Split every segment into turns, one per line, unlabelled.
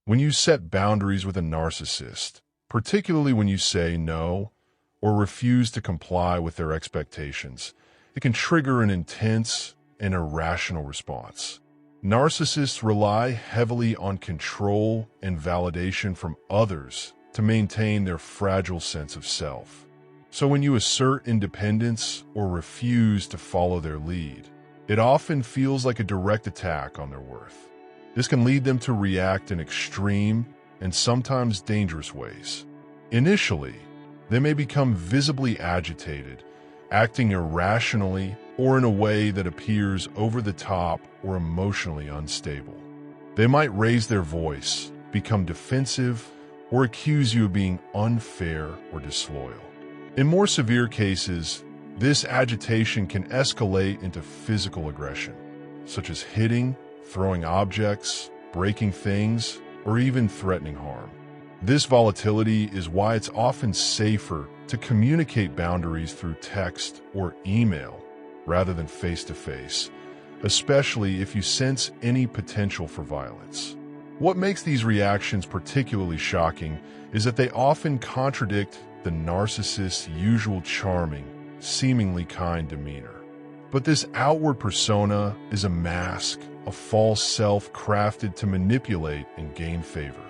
When you set boundaries with a narcissist, particularly when you say no or refuse to comply with their expectations, it can trigger an intense and irrational response. Narcissists rely heavily on control and validation from others to maintain their fragile sense of self. So when you assert independence or refuse to follow their lead, it often feels like a direct attack on their worth. This can lead them to react in extreme and sometimes dangerous ways. Initially, they may become visibly agitated, acting irrationally or in a way that appears over the top or emotionally unstable. They might raise their voice, become defensive, or accuse you of being unfair or disloyal. In more severe cases, this agitation can escalate into physical aggression, such as hitting, throwing objects, breaking things, or even threatening harm. This volatility is why it's often safer to communicate boundaries through text or email rather than face-to-face, especially if you sense any potential for violence. What makes these reactions particularly shocking is that they often contradict the narcissist's usual charming, seemingly kind demeanor. But this outward persona is a mask, a false self crafted to manipulate and gain favor.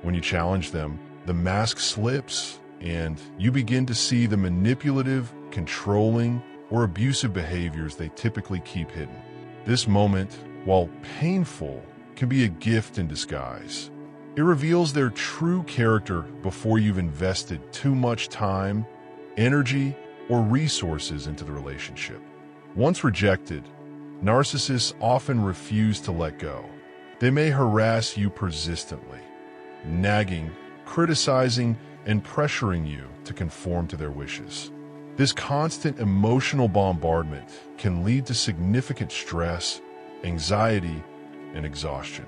When you challenge them, the mask slips, and you begin to see the manipulative, controlling, or abusive behaviors they typically keep hidden. This moment, while painful, can be a gift in disguise. It reveals their true character before you've invested too much time, energy, or resources into the relationship. Once rejected, narcissists often refuse to let go. They may harass you persistently, nagging, criticizing, and pressuring you to conform to their wishes. This constant emotional bombardment can lead to significant stress, anxiety, and exhaustion.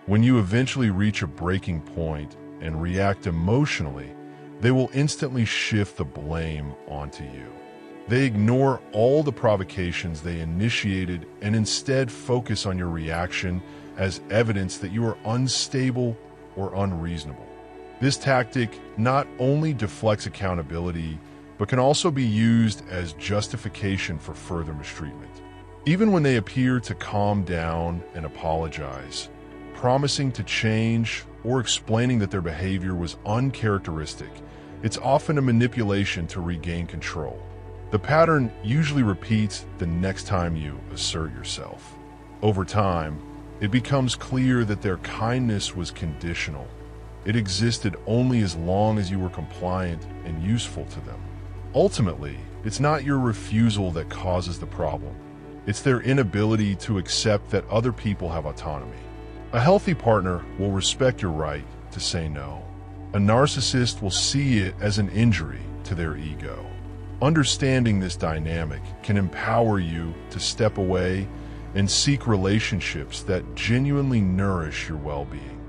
When you eventually reach a breaking point and react emotionally, they will instantly shift the blame onto you. They ignore all the provocations they initiated and instead focus on your reaction as evidence that you are unstable or unreasonable. This tactic not only deflects accountability, but can also be used as justification for further mistreatment. Even when they appear to calm down and apologize, promising to change or explaining that their behavior was uncharacteristic, it's often a manipulation to regain control. The pattern usually repeats the next time you assert yourself. Over time, it becomes clear that their kindness was conditional. It existed only as long as you were compliant and useful to them. Ultimately, it's not your refusal that causes the problem. It's their inability to accept that other people have autonomy. A healthy partner will respect your right to say no. A narcissist will see it as an injury to their ego. Understanding this dynamic can empower you to step away and seek relationships that genuinely nourish your well-being.